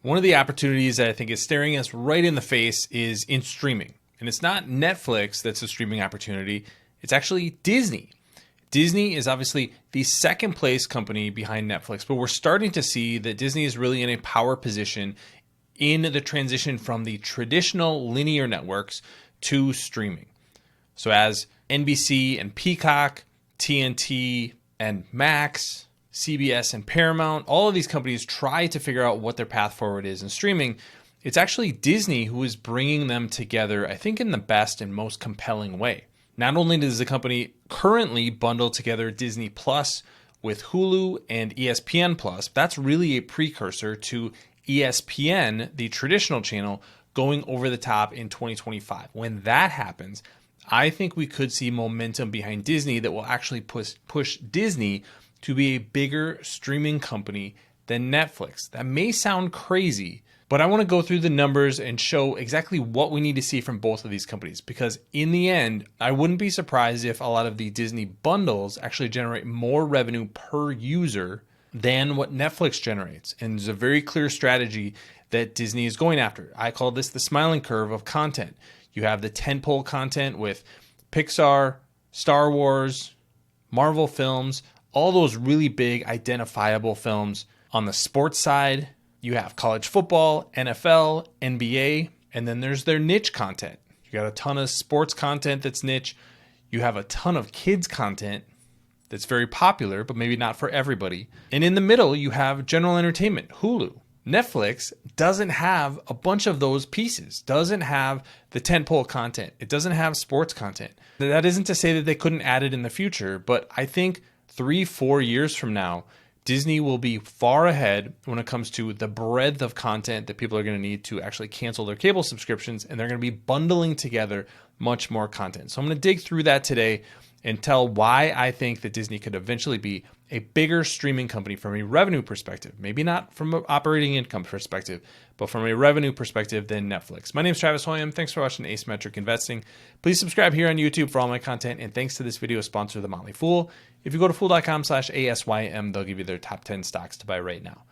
One of the opportunities that I think is staring us right in the face is in streaming. And it's not Netflix that's a streaming opportunity, it's actually Disney. Disney is obviously the second place company behind Netflix, but we're starting to see that Disney is really in a power position in the transition from the traditional linear networks to streaming. So as NBC and Peacock, TNT and Max, CBS and Paramount, all of these companies try to figure out what their path forward is in streaming, it's actually Disney who is bringing them together, I think, in the best and most compelling way. Not only does the company currently bundle together Disney Plus with Hulu and ESPN Plus, that's really a precursor to ESPN, the traditional channel, going over the top in 2025. When that happens, I think we could see momentum behind Disney that will actually push Disney to be a bigger streaming company than Netflix. That may sound crazy, but I want to go through the numbers and show exactly what we need to see from both of these companies, because in the end, I wouldn't be surprised if a lot of the Disney bundles actually generate more revenue per user than what Netflix generates. And there's a very clear strategy that Disney is going after. I call this the smiling curve of content. You have the tentpole content with Pixar, Star Wars, Marvel films, all those really big identifiable films. On the sports side, you have college football, NFL, NBA, and then there's their niche content. You got a ton of sports content that's niche. You have a ton of kids content that's very popular, but maybe not for everybody. And in the middle, you have general entertainment, Hulu. Netflix doesn't have a bunch of those pieces, doesn't have the tentpole content. It doesn't have sports content. That isn't to say that they couldn't add it in the future, but I think 3-4 years from now, Disney will be far ahead when it comes to the breadth of content that people are going to need to actually cancel their cable subscriptions, and they're going to be bundling together much more content. So I'm going to dig through that today and tell why I think that Disney could eventually be a bigger streaming company from a revenue perspective. Maybe not from an operating income perspective, but from a revenue perspective than Netflix. My name is Travis Hoium. Thanks for watching Asymmetric Investing. Please subscribe here on YouTube for all my content. And thanks to this video sponsor, The Motley Fool. If you go to fool.com/ASYM, they'll give you their top 10 stocks to buy right now.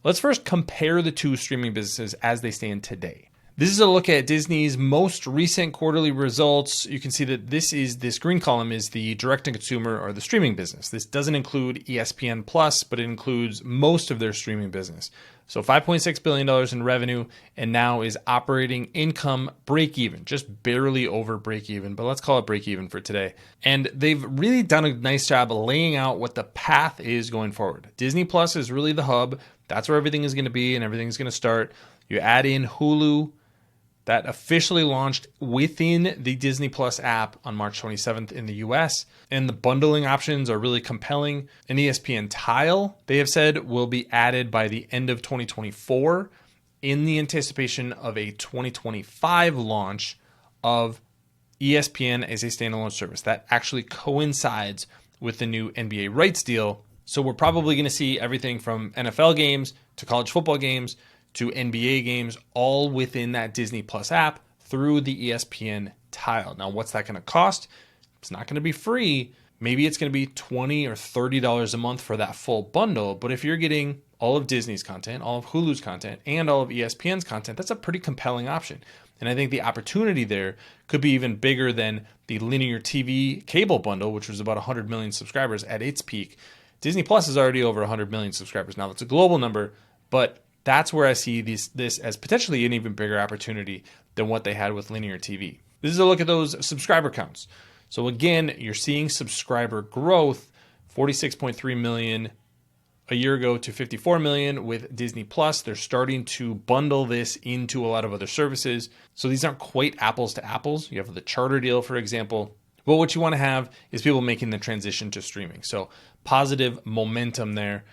Let's first compare the two streaming businesses as they stand today. This is a look at Disney's most recent quarterly results. You can see that this green column is the direct-to-consumer or the streaming business. This doesn't include ESPN Plus, but it includes most of their streaming business. So $5.6 billion in revenue, and now is operating income break even, just barely over break even, but let's call it break even for today. And they've really done a nice job of laying out what the path is going forward. Disney Plus is really the hub. That's where everything is going to be and everything's going to start. You add in Hulu, that officially launched within the Disney Plus app on March 27th in the US. And the bundling options are really compelling. An ESPN Tile, they have said, will be added by the end of 2024 in the anticipation of a 2025 launch of ESPN as a standalone service. That actually coincides with the new NBA rights deal. So we're probably going to see everything from NFL games to college football games to NBA games, all within that Disney Plus app through the ESPN Tile. Now, what's that going to cost? It's not going to be free. Maybe it's going to be $20 or $30 a month for that full bundle. But if you're getting all of Disney's content, all of Hulu's content, and all of ESPN's content, that's a pretty compelling option. And I think the opportunity there could be even bigger than the linear TV cable bundle, which was about 100 million subscribers at its peak. Disney Plus is already over 100 million subscribers. Now, that's a global number, but that's where I see this as potentially an even bigger opportunity than what they had with linear TV. This is a look at those subscriber counts. So again, you're seeing subscriber growth, 46.3 million a year ago to 54 million with Disney Plus. They're starting to bundle this into a lot of other services. So these aren't quite apples to apples. You have the Charter deal, for example. But what you want to have is people making the transition to streaming. So positive momentum there.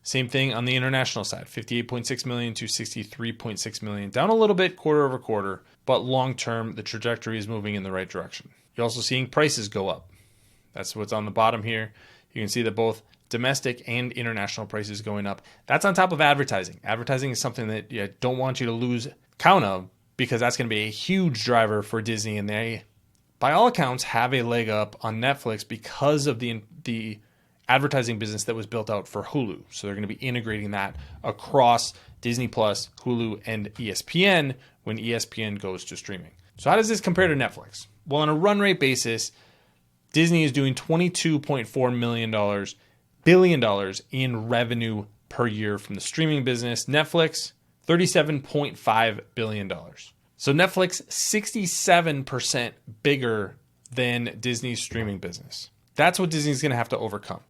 Same thing on the international side, 58.6 million to 63.6 million, down a little bit quarter over quarter, but long term, the trajectory is moving in the right direction. You're also seeing prices go up. That's what's on the bottom here. You can see that both domestic and international prices going up. That's on top of advertising. Advertising is something that I don't want you to lose count of, because that's going to be a huge driver for Disney, and they, by all accounts, have a leg up on Netflix because of the advertising business that was built out for Hulu. So they're going to be integrating that across Disney Plus, Hulu, and ESPN when ESPN goes to streaming. So how does this compare to Netflix? Well, on a run rate basis, Disney is doing $22.4 billion in revenue per year from the streaming business. Netflix, $37.5 billion. So Netflix, 67% bigger than Disney's streaming business. That's what Disney's going to have to overcome.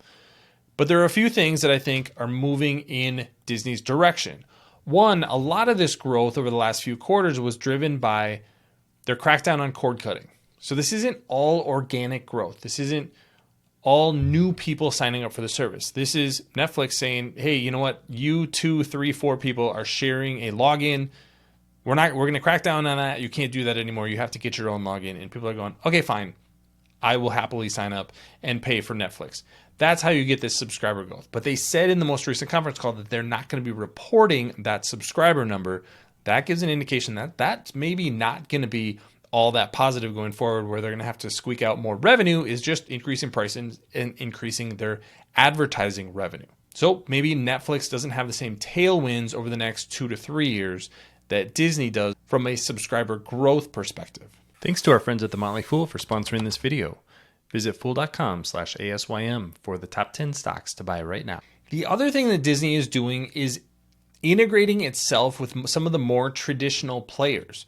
But there are a few things that I think are moving in Disney's direction. One, a lot of this growth over the last few quarters was driven by their crackdown on cord cutting. So this isn't all organic growth. This isn't all new people signing up for the service. This is Netflix saying, hey, you know what? You 2, 3, 4 people are sharing a login. We're going to crack down on that. You can't do that anymore. You have to get your own login. And people are going, okay, fine. I will happily sign up and pay for Netflix. That's how you get this subscriber growth. But they said in the most recent conference call that they're not going to be reporting that subscriber number. That gives an indication that that's maybe not going to be all that positive going forward, where they're going to have to squeak out more revenue is just increasing prices and increasing their advertising revenue. So maybe Netflix doesn't have the same tailwinds over the next 2 to 3 years that Disney does from a subscriber growth perspective. Thanks to our friends at The Motley Fool for sponsoring this video. Visit fool.com/ASYM for the top 10 stocks to buy right now. The other thing that Disney is doing is integrating itself with some of the more traditional players.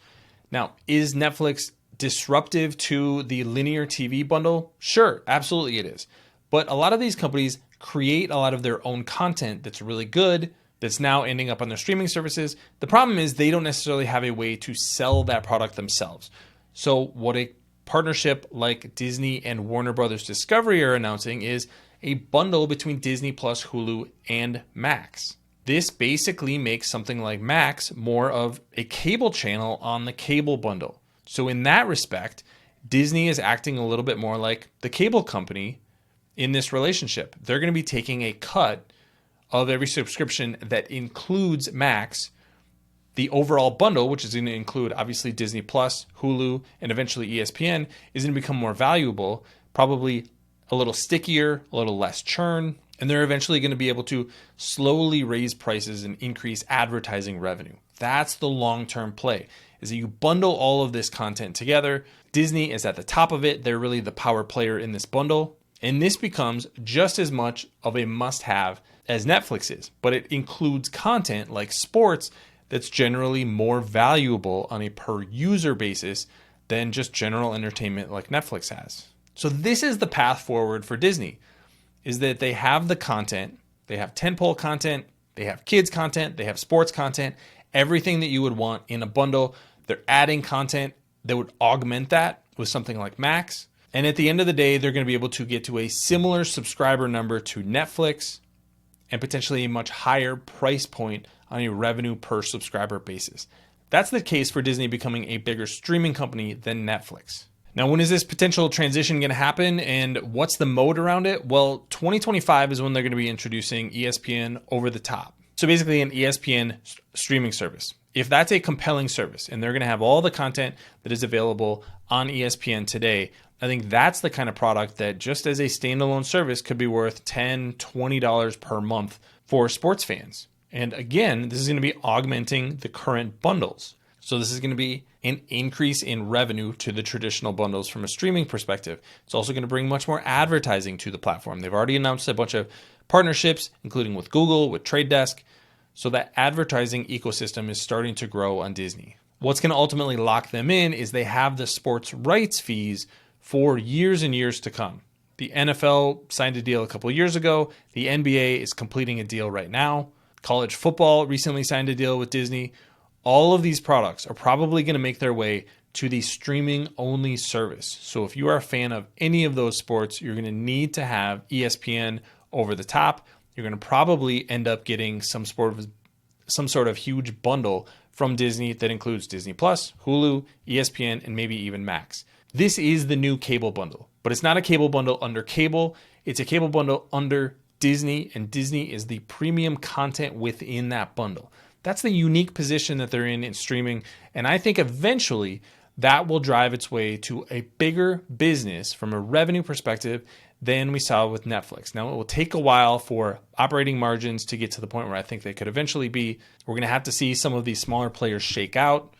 Now, is Netflix disruptive to the linear TV bundle? Sure, absolutely it is. But a lot of these companies create a lot of their own content that's really good, that's now ending up on their streaming services. The problem is they don't necessarily have a way to sell that product themselves. So what a partnership like Disney and Warner Brothers Discovery are announcing is a bundle between Disney Plus, Hulu, and Max. This basically makes something like Max more of a cable channel on the cable bundle. So in that respect, Disney is acting a little bit more like the cable company in this relationship. They're going to be taking a cut of every subscription that includes Max. The overall bundle, which is going to include obviously Disney Plus, Hulu, and eventually ESPN, is going to become more valuable, probably a little stickier, a little less churn. And they're eventually going to be able to slowly raise prices and increase advertising revenue. That's the long-term play, is that you bundle all of this content together. Disney is at the top of it. They're really the power player in this bundle. And this becomes just as much of a must-have as Netflix is. But it includes content like sports that's generally more valuable on a per-user basis than just general entertainment like Netflix has. So this is the path forward for Disney, is that they have the content, they have tentpole content, they have kids content, they have sports content, everything that you would want in a bundle. They're adding content that would augment that with something like Max. And at the end of the day, they're going to be able to get to a similar subscriber number to Netflix and potentially a much higher price point on a revenue per subscriber basis. That's the case for Disney becoming a bigger streaming company than Netflix. Now, when is this potential transition going to happen and what's the mode around it? Well, 2025 is when they're going to be introducing ESPN over the top. So basically an ESPN streaming service. If that's a compelling service and they're going to have all the content that is available on ESPN today, I think that's the kind of product that just as a standalone service could be worth $10, $20 per month for sports fans. And again, this is going to be augmenting the current bundles. So this is going to be an increase in revenue to the traditional bundles from a streaming perspective. It's also going to bring much more advertising to the platform. They've already announced a bunch of partnerships, including with Google, with Trade Desk. So that advertising ecosystem is starting to grow on Disney. What's going to ultimately lock them in is they have the sports rights fees for years and years to come. The NFL signed a deal a couple of years ago. The NBA is completing a deal right now. College football recently signed a deal with Disney. All of these products are probably going to make their way to the streaming only service. So if you are a fan of any of those sports, you're going to need to have ESPN over the top. You're going to probably end up getting some sort of huge bundle from Disney that includes Disney Plus, Hulu, ESPN, and maybe even Max. This is the new cable bundle, but it's not a cable bundle under cable. It's a cable bundle under Disney, and Disney is the premium content within that bundle. That's the unique position that they're in streaming. And I think eventually that will drive its way to a bigger business from a revenue perspective than we saw with Netflix. Now, it will take a while for operating margins to get to the point where I think they could eventually be. We're going to have to see some of these smaller players shake out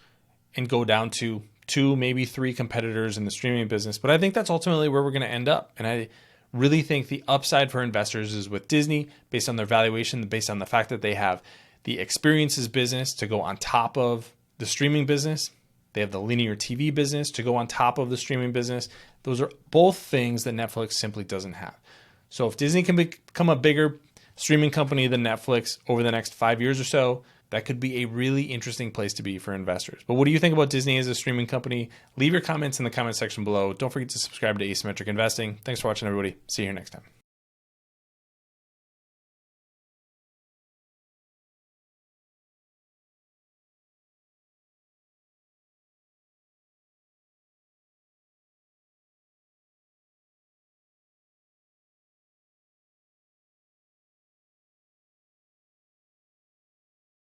and go down to 2, maybe 3 competitors in the streaming business. But I think that's ultimately where we're going to end up. And I really think the upside for investors is with Disney, based on their valuation, based on the fact that they have the experiences business to go on top of the streaming business. They have the linear TV business to go on top of the streaming business. Those are both things that Netflix simply doesn't have. So if Disney can become a bigger streaming company than Netflix over the next 5 years or so, that could be a really interesting place to be for investors. But what do you think about Disney as a streaming company? Leave your comments in the comment section below. Don't forget to subscribe to Asymmetric Investing. Thanks for watching, everybody. See you here next time.